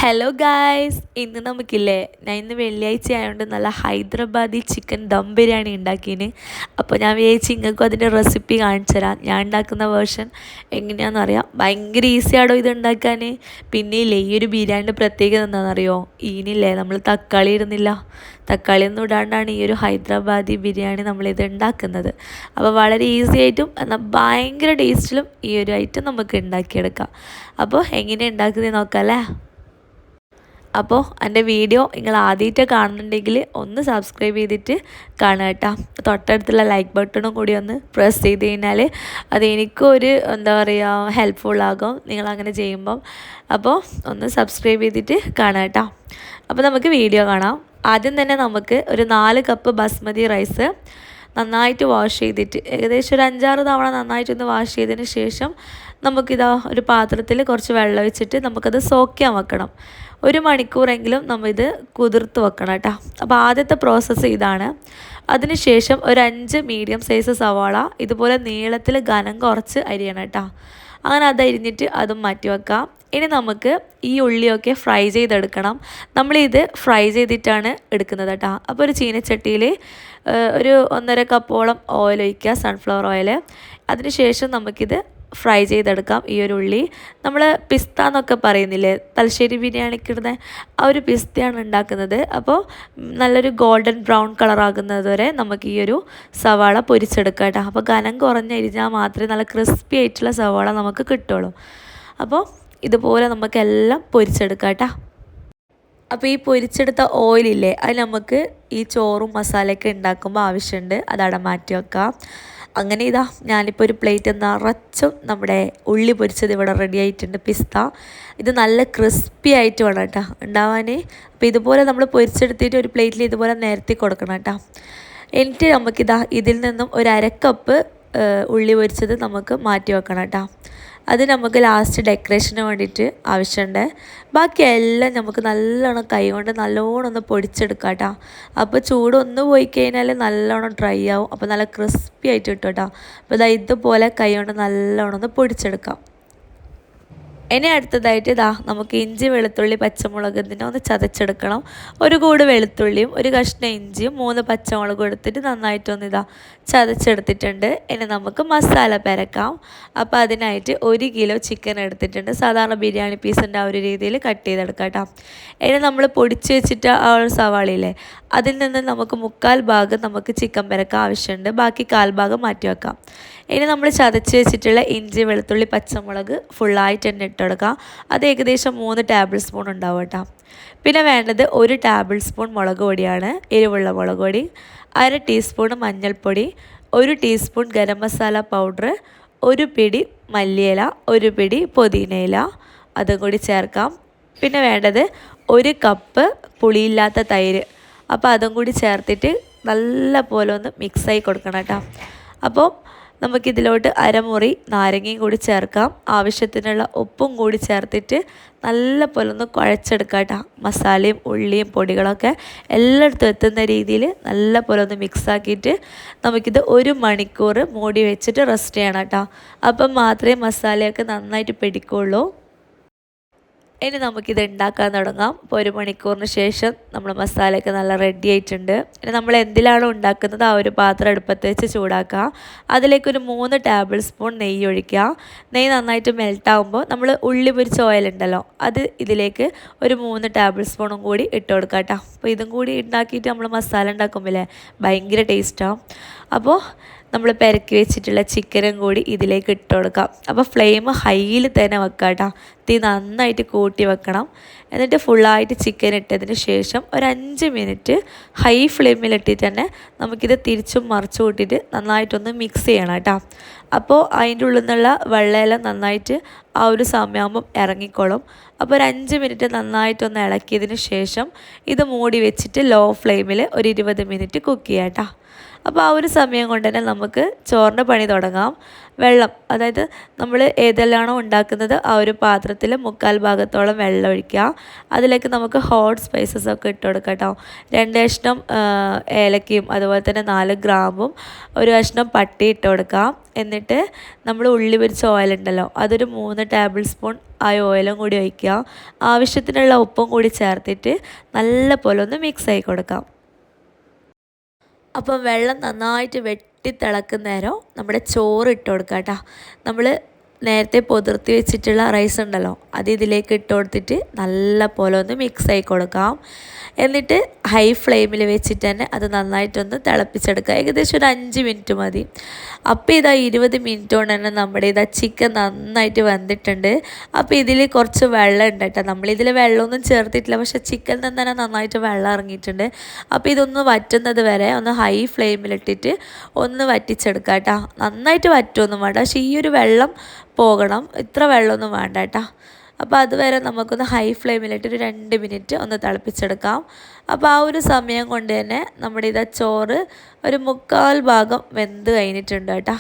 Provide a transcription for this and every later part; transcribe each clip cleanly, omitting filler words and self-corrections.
Hello guys, ഇന്ന് നമുക്കില്ലേ, ഞാൻ ഇന്ന് വെള്ളിയാഴ്ച ആയതുകൊണ്ട് നല്ല ഹൈദരാബാദി ചിക്കൻ ദം ബിരിയാണി ഉണ്ടാക്കിന്. അപ്പോൾ ഞാൻ വിചാരിച്ചു നിങ്ങൾക്കും അതിൻ്റെ റെസിപ്പി കാണിച്ചു തരാം. ഞാൻ ഉണ്ടാക്കുന്ന വേർഷൻ എങ്ങനെയാണെന്ന് അറിയാം. ഭയങ്കര ഈസിയാണോ ഇത് ഉണ്ടാക്കാൻ. പിന്നെ ഇല്ലേ, ഈ ഒരു ബിരിയാണിൻ്റെ പ്രത്യേകത എന്താണെന്നറിയോ? ഈനില്ലേ, നമ്മൾ തക്കാളി ഇടുന്നില്ല. തക്കാളി ഒന്നും ഇടാണ്ടാണ് ഈ ഒരു ഹൈദരാബാദി ബിരിയാണി നമ്മളിത് ഉണ്ടാക്കുന്നത്. അപ്പോൾ വളരെ ഈസി ആയിട്ടും എന്നാൽ ഭയങ്കര ടേസ്റ്റിലും ഈ ഒരു ഐറ്റം നമുക്ക് ഉണ്ടാക്കിയെടുക്കാം. അപ്പോൾ എങ്ങനെ ഉണ്ടാക്കുന്നത് നോക്കാം അല്ലേ. അപ്പോൾ എൻ്റെ വീഡിയോ നിങ്ങൾ ആദ്യമായിട്ട് കാണുന്നുണ്ടെങ്കിൽ ഒന്ന് സബ്സ്ക്രൈബ് ചെയ്തിട്ട് കാണുക കേട്ടോ. തൊട്ടടുത്തുള്ള ലൈക്ക് ബട്ടണും കൂടി ഒന്ന് പ്രസ് ചെയ്ത് കഴിഞ്ഞാൽ അത് എനിക്കൊരു എന്താ പറയുക ഹെൽപ്ഫുള്ളാകും നിങ്ങളങ്ങനെ ചെയ്യുമ്പം. അപ്പോൾ ഒന്ന് സബ്സ്ക്രൈബ് ചെയ്തിട്ട് കാണുക കേട്ടോ. അപ്പോൾ നമുക്ക് വീഡിയോ കാണാം. ആദ്യം തന്നെ നമുക്ക് ഒരു 4 കപ്പ് ബസ്മതി റൈസ് നന്നായിട്ട് വാഷ് ചെയ്തിട്ട് ഏകദേശം ഒരു 5-6 തവണ നന്നായിട്ടൊന്ന് വാഷ് ചെയ്തതിന് ശേഷം നമുക്കിതാ ഒരു പാത്രത്തിൽ കുറച്ച് വെള്ളം ഒഴിച്ചിട്ട് നമുക്കത് സോക്ക് ചെയ്യാൻ വെക്കണം. 1 മണിക്കൂറെങ്കിലും നമ്മളിത് കുതിർത്ത് വെക്കണം കേട്ടോ. അപ്പോൾ ആദ്യത്തെ പ്രോസസ്സ് ഇതാണ്. അതിനുശേഷം ഒരു 5 മീഡിയം സൈസ് സവാള ഇതുപോലെ നീളത്തിൽ ഘനം കുറച്ച് അരിയണം കേട്ടോ. അങ്ങനെ അത് അരിഞ്ഞിട്ട് അതും മാറ്റി വെക്കാം. ഇനി നമുക്ക് ഈ ഉള്ളിയൊക്കെ ഫ്രൈ ചെയ്തെടുക്കണം. നമ്മളിത് ഫ്രൈ ചെയ്തിട്ടാണ് എടുക്കുന്നത് കേട്ടോ. അപ്പോൾ ഒരു ചീനച്ചട്ടിയിൽ ഒരു 1.5 കപ്പോളം ഓയിൽ ഒഴിക്കുക, സൺഫ്ലവർ ഓയിൽ. അതിനുശേഷം നമുക്കിത് ഫ്രൈ ചെയ്തെടുക്കാം. ഈ ഒരു ഉള്ളി നമ്മൾ പിസ്ത എന്നൊക്കെ പറയുന്നില്ലേ, തലശ്ശേരി ബിരിയാണിക്ക് ഇടുന്ന ആ ഒരു പിസ്തയാണ് ഉണ്ടാക്കുന്നത്. അപ്പോൾ നല്ലൊരു ഗോൾഡൻ ബ്രൗൺ കളറാകുന്നത് വരെ നമുക്ക് ഈ ഒരു സവാള പൊരിച്ചെടുക്കാം കേട്ടോ. അപ്പോൾ ഘനം കുറഞ്ഞരിഞ്ഞാൽ മാത്രമേ നല്ല ക്രിസ്പി ആയിട്ടുള്ള സവാള നമുക്ക് കിട്ടുള്ളൂ. അപ്പോൾ ഇതുപോലെ നമുക്കെല്ലാം പൊരിച്ചെടുക്കാം കേട്ടോ. അപ്പോൾ ഈ പൊരിച്ചെടുത്ത ഓയിലില്ലേ, അത് നമുക്ക് ഈ ചോറും മസാലയൊക്കെ ഉണ്ടാക്കുമ്പോൾ ആവശ്യമുണ്ട്. അതവിടെ മാറ്റി വെക്കാം. അങ്ങനെ ഇതാ ഞാനിപ്പോൾ ഒരു പ്ലേറ്റ് നിറച്ചും നമ്മുടെ ഉള്ളി പൊരിച്ചത് ഇവിടെ റെഡി ആയിട്ടുണ്ട്. പിസ്ത ഇത് നല്ല ക്രിസ്പി ആയിട്ട് വേണം കേട്ടോ ഉണ്ടാവാൻ. അപ്പോൾ ഇതുപോലെ നമ്മൾ പൊരിച്ചെടുത്തിട്ട് ഒരു പ്ലേറ്റിൽ ഇതുപോലെ നിരത്തി കൊടുക്കണം കേട്ടോ. എന്നിട്ട് നമുക്കിതാ ഇതിൽ നിന്നും ഒരു 1/2 കപ്പ് ഉള്ളി പൊരിച്ചത് നമുക്ക് മാറ്റി വെക്കണം കേട്ടോ. അത് നമുക്ക് ലാസ്റ്റ് ഡെക്കറേഷന് വേണ്ടിയിട്ട് ആവശ്യമുണ്ട്. ബാക്കിയെല്ലാം നമുക്ക് നല്ലോണം കൈ കൊണ്ട് നല്ലോണം ഒന്ന് പൊടിച്ചെടുക്കാം കേട്ടോ. അപ്പോൾ ചൂടൊന്ന് പോയി കഴിഞ്ഞാൽ നല്ലോണം ഡ്രൈ ആവും. അപ്പോൾ നല്ല ക്രിസ്പി ആയിട്ട് കിട്ടും കേട്ടോ. അപ്പോൾ ഇതുപോലെ കൈ കൊണ്ട് നല്ലോണം ഒന്ന് പൊടിച്ചെടുക്കാം. ഇനി അടുത്തതായിട്ട് നമുക്ക് ഇഞ്ചി വെളുത്തുള്ളി പച്ചമുളക് ഇതിനെ ഒന്ന് ചതച്ചെടുക്കണം. ഒരു കൂട് വെളുത്തുള്ളിയും ഒരു കഷ്ണം ഇഞ്ചിയും 3 പച്ചമുളകും എടുത്തിട്ട് നന്നായിട്ടൊന്ന് ചതച്ചെടുത്തിട്ടുണ്ട്. ഇനി നമുക്ക് മസാല പെരക്കാം. അപ്പോൾ അതിനായിട്ട് 1 കിലോ ചിക്കൻ എടുത്തിട്ടുണ്ട്. സാധാരണ ബിരിയാണി പീസിൻ്റെ ആ ഒരു രീതിയിൽ കട്ട് ചെയ്തെടുക്കാം കേട്ടോ. ഇനി നമ്മൾ പൊടിച്ച് വെച്ചിട്ട് ആ ഒരു സവാളയില്ലേ, അതിൽ നിന്ന് നമുക്ക് 3/4 ഭാഗം നമുക്ക് ചിക്കൻ പെരക്കാൻ ആവശ്യമുണ്ട്. ബാക്കി 1/4 ഭാഗം മാറ്റി വെക്കാം. ഇനി നമ്മൾ ചതച്ച് വെച്ചിട്ടുള്ള ഇഞ്ചി വെളുത്തുള്ളി പച്ചമുളക് ഫുള്ളായിട്ട് തന്നെ ഇട്ടെടുക്കാം. അത് ഏകദേശം 3 ടേബിൾ സ്പൂൺ ഉണ്ടാവും കേട്ടോ. പിന്നെ വേണ്ടത് 1 ടേബിൾ സ്പൂൺ മുളക് പൊടിയാണ്, എരിവുള്ള മുളക് പൊടി. 1/2 ടീസ്പൂൺ മഞ്ഞൾപ്പൊടി, 1 ടീസ്പൂൺ ഗരം മസാല പൗഡർ, 1 പിടി മല്ലിയില, 1 പിടി പുതിനയില, അതും കൂടി ചേർക്കാം. പിന്നെ വേണ്ടത് 1 കപ്പ് പുളിയില്ലാത്ത തൈര്. അപ്പോൾ അതും കൂടി ചേർത്തിട്ട് നല്ല പോലെ ഒന്ന് മിക്സായി കൊടുക്കണം കേട്ടോ. അപ്പോൾ നമുക്കിതിലോട്ട് 1/2 മുറി നാരങ്ങയും കൂടി ചേർക്കാം. ആവശ്യത്തിനുള്ള ഉപ്പും കൂടി ചേർത്തിട്ട് നല്ല പോലെ ഒന്ന് കുഴച്ചെടുക്കാം കേട്ടോ. മസാലയും ഉള്ളിയും പൊടികളൊക്കെ എല്ലായിടത്തും എത്തുന്ന രീതിയിൽ നല്ല പോലെ ഒന്ന് മിക്സാക്കിയിട്ട് നമുക്കിത് 1 മണിക്കൂർ മൂടി വെച്ചിട്ട് റെസ്റ്റ് ചെയ്യണം കേട്ടോ. അപ്പം മാത്രമേ മസാലയൊക്കെ നന്നായിട്ട് പിടിക്കുള്ളൂ. ഇനി നമുക്കിത് ഉണ്ടാക്കാൻ തുടങ്ങാം. ഇപ്പോൾ 1 മണിക്കൂറിന് ശേഷം നമ്മൾ മസാലയൊക്കെ നല്ല റെഡി ആയിട്ടുണ്ട്. ഇനി നമ്മൾ എന്തിലാണോ ഉണ്ടാക്കുന്നത് ആ ഒരു പാത്രം അടുപ്പത്ത് വെച്ച് ചൂടാക്കുക. അതിലേക്കൊരു 3 ടേബിൾ സ്പൂൺ നെയ്യ് ഒഴിക്കുക. നെയ്യ് നന്നായിട്ട് മെൽട്ടാകുമ്പോൾ നമ്മൾ ഉള്ളി പൊരിച്ച ഓയിൽ ഉണ്ടല്ലോ, അത് ഇതിലേക്ക് ഒരു 3 ടേബിൾ സ്പൂണും കൂടി ഇട്ട് കൊടുക്കുക കേട്ടോ. അപ്പോൾ ഇതും കൂടി ഉണ്ടാക്കിയിട്ട് നമ്മൾ മസാല ഉണ്ടാക്കുമ്പോൾ ഭയങ്കര ടേസ്റ്റാവും. അപ്പോൾ നമ്മൾ പെരക്കി വെച്ചിട്ടുള്ള ചിക്കനും കൂടി ഇതിലേക്ക് ഇട്ട് കൊടുക്കാം. അപ്പോൾ ഫ്ലെയിം ഹൈയിൽ തന്നെ വെക്കാം കേട്ടോ. തീ നന്നായിട്ട് കൂട്ടി വെക്കണം. എന്നിട്ട് ഫുള്ളായിട്ട് ചിക്കൻ ഇട്ടതിന് ശേഷം ഒരു 5 മിനിറ്റ് ഹൈ ഫ്ലെയിമിലിട്ടിട്ട് തന്നെ നമുക്കിത് തിരിച്ചും മറിച്ചു കൂട്ടിയിട്ട് നന്നായിട്ടൊന്ന് മിക്സ് ചെയ്യണം കേട്ടോ. അപ്പോൾ അതിൻ്റെ ഉള്ളിൽ നിന്നുള്ള വെള്ളമെല്ലാം നന്നായിട്ട് ആ ഒരു സമയമാകുമ്പം ഇറങ്ങിക്കോളും. അപ്പോൾ ഒരു 5 മിനിറ്റ് നന്നായിട്ടൊന്ന് ഇളക്കിയതിന് ശേഷം ഇത് മൂടി വെച്ചിട്ട് ലോ ഫ്ലെയിമിൽ ഒരു 20 മിനിറ്റ് കുക്ക് ചെയ്യാം കേട്ടോ. അപ്പോൾ ആ ഒരു സമയം കൊണ്ട് തന്നെ നമുക്ക് ചോറിൻ്റെ പണി തുടങ്ങാം. വെള്ളം, അതായത് നമ്മൾ ഏതെല്ലാമാണോ ഉണ്ടാക്കുന്നത് ആ ഒരു പാത്രത്തിൽ 1/4 ഭാഗത്തോളം വെള്ളം ഒഴിക്കുക. അതിലേക്ക് നമുക്ക് ഹോട്ട് സ്പൈസസ് ഒക്കെ ഇട്ട് കൊടുക്കാം കേട്ടോ. 2 കഷ്ണം ഏലക്കയും അതുപോലെ തന്നെ 4 ഗ്രാമ്പും 1 കഷ്ണം പട്ടി ഇട്ട് കൊടുക്കാം. എന്നിട്ട് നമ്മൾ ഉള്ളി പൊരിച്ച ഓയിലുണ്ടല്ലോ, അതൊരു 3 ടേബിൾ സ്പൂൺ ആ ഓയിലും കൂടി ഒഴിക്കുക. ആവശ്യത്തിനുള്ള ഉപ്പും കൂടി ചേർത്തിട്ട് നല്ല പോലെ ഒന്ന് മിക്സ് ആക്കി കൊടുക്കാം. അപ്പം വെള്ളം നന്നായിട്ട് വെട്ടി തിളക്കുന്ന നേരം നമ്മുടെ ചോറ് ഇട്ട് കൊടുക്കുക കേട്ടോ. നമ്മൾ നേരത്തെ പൊതിർത്തി വെച്ചിട്ടുള്ള റൈസ് ഉണ്ടല്ലോ, അത് ഇതിലേക്ക് ഇട്ട് കൊടുത്തിട്ട് നല്ല പോലെ ഒന്ന് മിക്സ് ആക്കി കൊടുക്കാം. എന്നിട്ട് ഹൈ ഫ്ലെയിമിൽ വെച്ചിട്ട് തന്നെ അത് നന്നായിട്ടൊന്ന് തിളപ്പിച്ചെടുക്കുക. ഏകദേശം ഒരു 5 മിനിറ്റ് മതി. അപ്പോൾ ഇതാ 20 മിനിറ്റ് കൊണ്ട് തന്നെ നമ്മുടെ ഇതാ ചിക്കൻ നന്നായിട്ട് വെന്തിട്ടുണ്ട്. അപ്പോൾ ഇതിൽ കുറച്ച് വെള്ളം ഉണ്ട് കേട്ടോ. നമ്മളിതിൽ വെള്ളമൊന്നും ചേർത്തിട്ടില്ല, പക്ഷേ ചിക്കൻ തന്നെ നന്നായിട്ട് വെള്ളം ഇറങ്ങിയിട്ടുണ്ട്. അപ്പോൾ ഇതൊന്ന് വറ്റുന്നത് വരെ ഒന്ന് ഹൈ ഫ്ലെയിമിലിട്ടിട്ട് ഒന്ന് വറ്റിച്ചെടുക്കുക കേട്ടോ. നന്നായിട്ട് വറ്റുമൊന്നും വേണ്ട, പക്ഷേ ഈ ഒരു വെള്ളം പോകണം, ഇത്ര വെള്ളമൊന്നും വേണ്ട കേട്ടോ. അപ്പോൾ അതുവരെ നമുക്കൊന്ന് ഹൈ ഫ്ലെയിമിലിട്ട് ഒരു 2 മിനിറ്റ് ഒന്ന് തിളപ്പിച്ചെടുക്കാം. അപ്പോൾ ആ ഒരു സമയം കൊണ്ട് തന്നെ നമ്മുടെ ഇതാ ചോറ് ഒരു 1/4 ഭാഗം വെന്ത് കഴിഞ്ഞിട്ടുണ്ട് കേട്ടോ.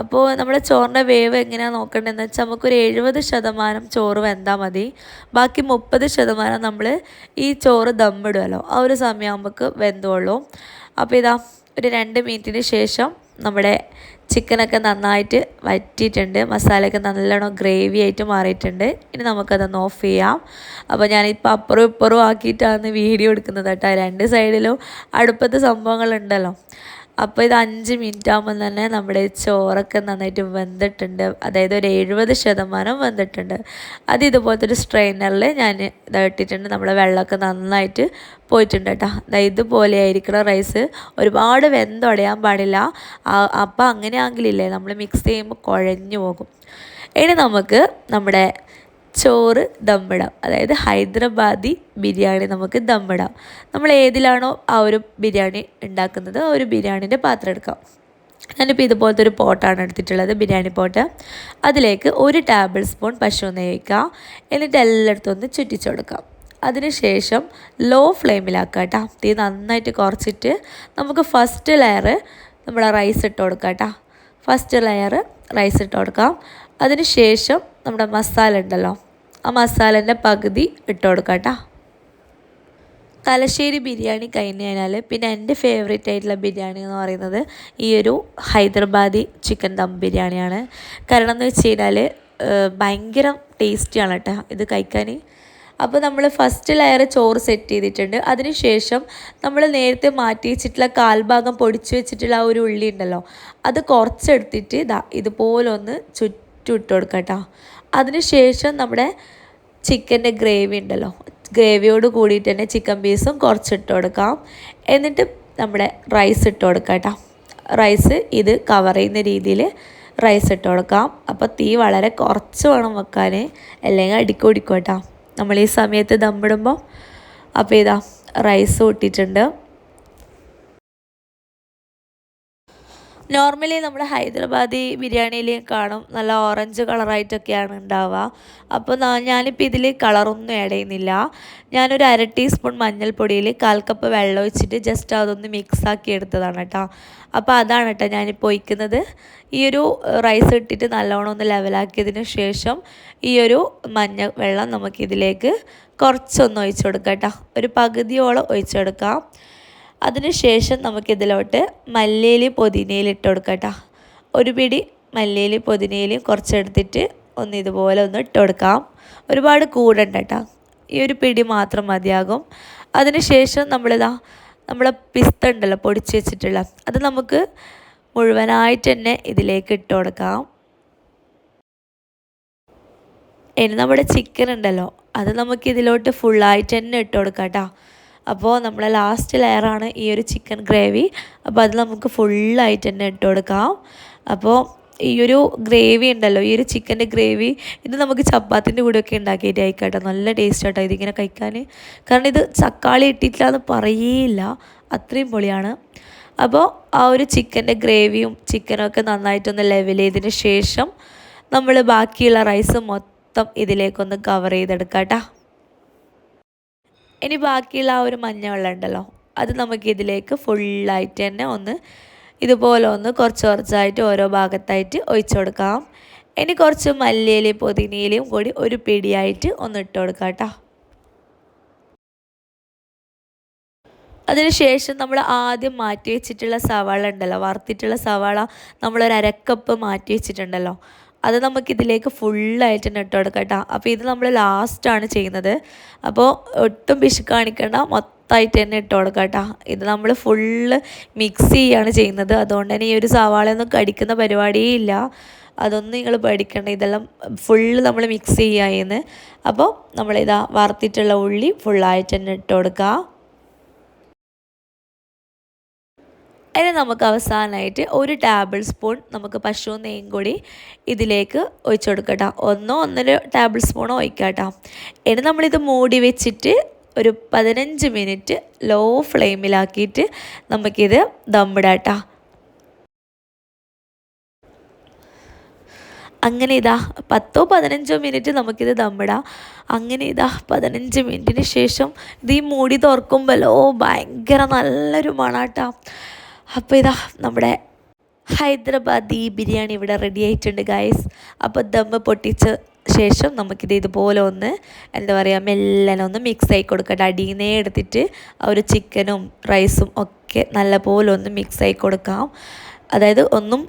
അപ്പോൾ നമ്മുടെ ചോറിൻ്റെ വേവ് എങ്ങനെയാണ് നോക്കേണ്ടതെന്ന് വെച്ചാൽ നമുക്കൊരു 70% ചോറ് വെന്താൽ മതി. ബാക്കി 30% നമ്മൾ ഈ ചോറ് ദമ്മിടുമല്ലോ, ആ ഒരു സമയം നമുക്ക് വെന്തോളും. അപ്പോൾ ഇതാ ഒരു 2 മിനിറ്റിന് ശേഷം നമ്മുടെ ചിക്കനൊക്കെ നന്നായിട്ട് വറ്റിയിട്ടുണ്ട്, മസാലയൊക്കെ നല്ലോണം ഗ്രേവി ആയിട്ട് മാറിയിട്ടുണ്ട്. ഇനി നമുക്കതൊന്ന് ഓഫ് ചെയ്യാം. അപ്പോൾ ഞാനിപ്പോൾ അപ്പുറവും ഇപ്പുറവും ആക്കിയിട്ടാണ് വീഡിയോ എടുക്കുന്നത് കേട്ടോ. 2 സൈഡിലും അടുപ്പത്തെ സംഭവങ്ങളുണ്ടല്ലോ. അപ്പോൾ ഇത് 5 മിനിറ്റ് ആകുമ്പോൾ തന്നെ നമ്മുടെ ചോറൊക്കെ നന്നായിട്ട് വെന്തിട്ടുണ്ട്, അതായത് ഒരു 70% വെന്തിട്ടുണ്ട്. അത് ഇതുപോലത്തെ ഒരു സ്ട്രെയിനറിൽ ഞാൻ ഇട്ടിട്ടുണ്ട്. നമ്മുടെ വെള്ളമൊക്കെ നന്നായിട്ട് പോയിട്ടുണ്ട് കേട്ടോ. ഇതുപോലെ ആയിരിക്കണം റൈസ്, ഒരുപാട് വെന്തുടയാൻ പാടില്ല. അപ്പം അങ്ങനെയാണെങ്കിലില്ലേ നമ്മൾ മിക്സ് ചെയ്യുമ്പോൾ കുഴഞ്ഞു പോകും. ഇനി നമുക്ക് നമ്മുടെ ചോറ് ദമ്മിടാം, അതായത് ഹൈദരാബാദി ബിരിയാണി നമുക്ക് ദമ്മിടാം. നമ്മൾ ഏതിലാണോ ആ ഒരു ബിരിയാണി ഉണ്ടാക്കുന്നത് ആ ഒരു ബിരിയാണീൻ്റെ പാത്രം എടുക്കാം. ഞാനിപ്പോൾ ഇതുപോലത്തെ ഒരു പോട്ടാണ് എടുത്തിട്ടുള്ളത്, ബിരിയാണി പോട്ട്. അതിലേക്ക് 1 ടേബിൾ സ്പൂൺ പശു നെയ്യ് വയ്ക്കുക. എന്നിട്ട് എല്ലായിടത്തും ഒന്ന് ചുറ്റിച്ചു കൊടുക്കാം. അതിനുശേഷം ലോ ഫ്ലെയിമിലാക്കുക കേട്ടോ. തീ നന്നായിട്ട് കുറച്ചിട്ട് നമുക്ക് ഫസ്റ്റ് ലെയർ നമ്മൾ റൈസ് ഇട്ട് കൊടുക്കാം കേട്ടോ. ഫസ്റ്റ് ലെയർ റൈസ് ഇട്ട് കൊടുക്കാം. അതിന് ശേഷം നമ്മുടെ മസാല ഉണ്ടല്ലോ, ആ മസാലേൻ്റെ പകുതി ഇട്ട് കൊടുക്കാം കേട്ടോ. തലശ്ശേരി ബിരിയാണി കഴിഞ്ഞ് കഴിഞ്ഞാൽ പിന്നെ എൻ്റെ ഫേവറേറ്റ് ആയിട്ടുള്ള ബിരിയാണി എന്ന് പറയുന്നത് ഈ ഒരു ഹൈദരാബാദി ചിക്കൻ ദം ബിരിയാണിയാണ്. കാരണം എന്ന് വെച്ച് കഴിഞ്ഞാൽ ഭയങ്കര ടേസ്റ്റിയാണ് കേട്ടോ ഇത് കഴിക്കാൻ. അപ്പോൾ നമ്മൾ ഫസ്റ്റ് ലെയർ ചോറ് സെറ്റ് ചെയ്തിട്ടുണ്ട്. അതിന് ശേഷം നമ്മൾ നേരത്തെ മാറ്റി വെച്ചിട്ടുള്ള 1/4 ഭാഗം പൊടിച്ച് വെച്ചിട്ടുള്ള ആ ഒരു ഉള്ളി ഉണ്ടല്ലോ, അത് കുറച്ചെടുത്തിട്ട് ഇതുപോലെ ഒന്ന് ചുറ്റും ഇട്ട് കൊടുക്കാം കേട്ടോ. അതിന് ശേഷം നമ്മുടെ ചിക്കൻ്റെ ഗ്രേവി ഉണ്ടല്ലോ, ഗ്രേവിയോട് കൂടിയിട്ട് തന്നെ ചിക്കൻ പീസും കുറച്ചിട്ട് കൊടുക്കാം. എന്നിട്ട് നമ്മുടെ റൈസ് ഇട്ട് കൊടുക്കാം കേട്ടോ. റൈസ് ഇത് കവർ ചെയ്യുന്ന രീതിയിൽ റൈസ് ഇട്ട് കൊടുക്കാം. അപ്പോൾ തീ വളരെ കുറച്ച് വേണം വെക്കാൻ, അല്ലെങ്കിൽ അടിക്കൊടിക്കും കേട്ടോ നമ്മൾ ഈ സമയത്ത് ദമ്മിടുമ്പോൾ. അപ്പോൾ ഇതാ റൈസ് ഇട്ടിട്ടുണ്ട്. നോർമലി നമ്മൾ ഹൈദരാബാദി ബിരിയാണിയിൽ കാണും നല്ല ഓറഞ്ച് കളറായിട്ടൊക്കെയാണ് ഉണ്ടാവുക. അപ്പോൾ ഞാനിപ്പോൾ ഇതിൽ കളറൊന്നും ആഡ് ചെയ്യുന്നില്ല. ഞാനൊരു 1/2 ടീസ്പൂൺ മഞ്ഞൾപ്പൊടിയിൽ 1/4 കപ്പ് വെള്ളം ഒഴിച്ചിട്ട് ജസ്റ്റ് അതൊന്ന് മിക്സാക്കി എടുത്തതാണ് കേട്ടോ. അപ്പോൾ അതാണ് കേട്ടോ ഞാനിപ്പോൾ ഒഴിക്കുന്നത്. ഈ ഒരു റൈസ് ഇട്ടിട്ട് നല്ലോണം ഒന്ന് ലെവലാക്കിയതിന് ശേഷം ഈ ഒരു മഞ്ഞ വെള്ളം നമുക്കിതിലേക്ക് കുറച്ചൊന്ന് ഒഴിച്ചു കൊടുക്കാം കേട്ടോ. ഒരു പകുതിയോളം ഒഴിച്ചെടുക്കാം. അതിനുശേഷം നമുക്കിതിലോട്ട് മല്ലിയിലയും പുതിനയിലും ഇട്ട് കൊടുക്കാം കേട്ടോ. ഒരു പിടി മല്ലിയിലയും പുതിനയിലും കുറച്ചെടുത്തിട്ട് ഒന്ന് ഇതുപോലെ ഒന്ന് ഇട്ട് കൊടുക്കാം. ഒരുപാട് കൂടണ്ട കേട്ടോ, ഈ ഒരു പിടി മാത്രം മതിയാകും. അതിനുശേഷം നമ്മളെ പിസ്ത ഉണ്ടല്ലോ പൊടിച്ച് വെച്ചിട്ടുള്ള, അത് നമുക്ക് മുഴുവനായിട്ട് തന്നെ ഇതിലേക്ക് ഇട്ട് കൊടുക്കാം. ഇനി നമ്മുടെ ചിക്കൻ ഉണ്ടല്ലോ, അത് നമുക്ക് ഇതിലോട്ട് ഫുള്ളായിട്ട് തന്നെ ഇട്ട് കൊടുക്കാം കേട്ടോ. അപ്പോൾ നമ്മളെ ലാസ്റ്റ് ലെയറാണ് ഈ ഒരു ചിക്കൻ ഗ്രേവി. അപ്പോൾ അത് നമുക്ക് ഫുള്ളായിട്ട് തന്നെ ഇട്ട് കൊടുക്കാം. അപ്പോൾ ഈ ഒരു ഗ്രേവി ഉണ്ടല്ലോ, ഈ ഒരു ചിക്കൻ്റെ ഗ്രേവി, ഇത് നമുക്ക് ചപ്പാത്തിൻ്റെ കൂടെയൊക്കെ ഉണ്ടാക്കിയിട്ട് കഴിക്കാട്ടോ. നല്ല ടേസ്റ്റ് ആട്ടോ ഇതിങ്ങനെ കഴിക്കാൻ. കാരണം ഇത് തക്കാളി ഇട്ടിട്ടില്ല എന്ന് പറയേയില്ല, അത്രയും പൊളിയാണ്. അപ്പോൾ ആ ഒരു ചിക്കൻ്റെ ഗ്രേവിയും ചിക്കനൊക്കെ നന്നായിട്ടൊന്ന് ലെവൽ ചെയ്തതിന് ശേഷം നമ്മൾ ബാക്കിയുള്ള റൈസ് മൊത്തം ഇതിലേക്കൊന്ന് കവർ ചെയ്തെടുക്കാം കേട്ടോ. ഇനി ബാക്കിയുള്ള ആ ഒരു മഞ്ഞ വെള്ളം ഉണ്ടല്ലോ, അത് നമുക്ക് ഇതിലേക്ക് ഫുള്ളായിട്ട് തന്നെ ഒന്ന് ഇതുപോലെ ഒന്ന് കുറച്ച് കുറച്ചായിട്ട് ഓരോ ഭാഗത്തായിട്ട് ഒഴിച്ചു കൊടുക്കാം. ഇനി കുറച്ച് മല്ലിയിലയും പുതിനയിലയും കൂടി ഒരു പിടിയായിട്ട് ഒന്ന് ഇട്ട് കൊടുക്കാം കേട്ടോ. അതിനുശേഷം നമ്മൾ ആദ്യം മാറ്റി വെച്ചിട്ടുള്ള സവാള ഉണ്ടല്ലോ, വറുത്തിട്ടുള്ള സവാള നമ്മളൊരു അരക്കപ്പ് മാറ്റി വെച്ചിട്ടുണ്ടല്ലോ, അത് നമുക്കിതിലേക്ക് ഫുള്ളായിട്ട് തന്നെ ഇട്ട് കൊടുക്കാം കേട്ടോ. അപ്പോൾ ഇത് നമ്മൾ ലാസ്റ്റാണ് ചെയ്യുന്നത്. അപ്പോൾ ഒട്ടും പിശുക്ക് കാണിക്കേണ്ട, മൊത്തമായിട്ട് തന്നെ ഇട്ട് കൊടുക്കാം കേട്ടോ. ഇത് നമ്മൾ ഫുള്ള് മിക്സ് ചെയ്യുകയാണ് ചെയ്യുന്നത്. അതുകൊണ്ട് തന്നെ ഈ ഒരു സവാളയൊന്നും കടിക്കുന്ന പരിപാടിയേ ഇല്ല. അതൊന്നും നിങ്ങൾ പേടിക്കേണ്ട, ഇതെല്ലാം ഫുള്ള് നമ്മൾ മിക്സ് ചെയ്യുകയെന്ന്. അപ്പോൾ നമ്മളിതാ വറുത്തിട്ടുള്ള ഉള്ളി ഫുള്ളായിട്ട് തന്നെ ഇട്ട് കൊടുക്കുക. ഇനി നമുക്ക് അവസാനമായിട്ട് ഒരു ടേബിൾ സ്പൂൺ നമുക്ക് പശു നെയ്യും കൂടി ഇതിലേക്ക് ഒഴിച്ചു കൊടുക്കട്ടോ. 1.5 ടേബിൾ സ്പൂണോ ഒഴിക്കാട്ടോ. ഇനി നമ്മളിത് മൂടി വെച്ചിട്ട് ഒരു 15 മിനിറ്റ് ലോ ഫ്ലെയിമിലാക്കിയിട്ട് നമുക്കിത് ദമ്മിടാട്ടോ. അങ്ങനെ ഇതാ 10-15 മിനിറ്റ് നമുക്കിത് ദമ്മിടാം. അങ്ങനെ ഇതാ 15 മിനിറ്റിന് ശേഷം ഇത് ഈ മൂടി തുറക്കുമ്പോഴോ ഭയങ്കര നല്ലൊരു മണാട്ടോ. അപ്പോൾ ഇതാ നമ്മുടെ ഹൈദരാബാദി ബിരിയാണി ഇവിടെ റെഡി ആയിട്ടുണ്ട് ഗൈസ്. അപ്പോൾ ദമ്മ് പൊട്ടിച്ച ശേഷം നമുക്കിത് ഇതുപോലെ ഒന്ന് എന്താ പറയുക മെല്ലനെ ഒന്ന് മിക്സ് ആയി കൊടുക്കട്ടെ. അടിയിന്നേ എടുത്തിട്ട് ആ ഒരു ചിക്കനും റൈസും ഒക്കെ നല്ലപോലെ ഒന്ന് മിക്സ് ആയി കൊടുക്കാം. അതായത് ഒന്നും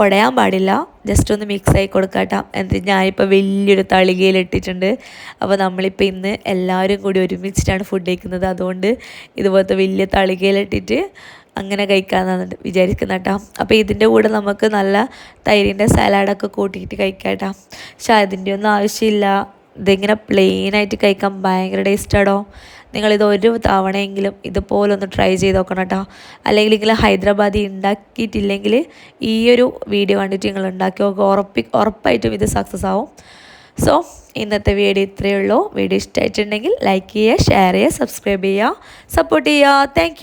ഉടയാൻ പാടില്ല, ജസ്റ്റ് ഒന്ന് മിക്സ് ആയി കൊടുക്കാട്ടോ. എന്നിട്ട് ഞാനിപ്പോൾ വലിയൊരു തളികയിലിട്ടിട്ടുണ്ട്. അപ്പോൾ നമ്മളിപ്പോൾ ഇന്ന് എല്ലാവരും കൂടി ഒരുമിച്ചിട്ടാണ് ഫുഡ് കഴിക്കുന്നത്. അതുകൊണ്ട് ഇതുപോലത്തെ വലിയ തളികയിലിട്ടിട്ട് അങ്ങനെ കഴിക്കാമെന്നാണ് വിചാരിക്കുന്നത് കേട്ടോ. അപ്പോൾ ഇതിൻ്റെ കൂടെ നമുക്ക് നല്ല തൈരിൻ്റെ സലാഡൊക്കെ കൂട്ടിയിട്ട് കഴിക്കാം കേട്ടോ. പക്ഷേ അതിൻ്റെ ഒന്നും ആവശ്യമില്ല. ഇതിങ്ങനെ പ്ലെയിനായിട്ട് കഴിക്കാൻ ഭയങ്കര ടേസ്റ്റാടോ. നിങ്ങളിത് ഒരു തവണയെങ്കിലും ഇതുപോലൊന്ന് ട്രൈ ചെയ്ത് നോക്കണം കേട്ടോ. അല്ലെങ്കിൽ നിങ്ങൾ ഹൈദരാബാദി ഉണ്ടാക്കിയിട്ടില്ലെങ്കിൽ ഈ ഒരു വീഡിയോ കണ്ടിട്ട് നിങ്ങൾ ഉണ്ടാക്കി നോക്കുക, ഉറപ്പായിട്ടും ഇത് സക്സസ് ആവും. സോ ഇന്നത്തെ വീഡിയോ ഇത്രയേ ഉള്ളൂ. വീഡിയോ ഇഷ്ടമായിട്ടുണ്ടെങ്കിൽ ലൈക്ക് ചെയ്യുക, ഷെയർ ചെയ്യുക, സബ്സ്ക്രൈബ് ചെയ്യുക, സപ്പോർട്ട് ചെയ്യുക. താങ്ക്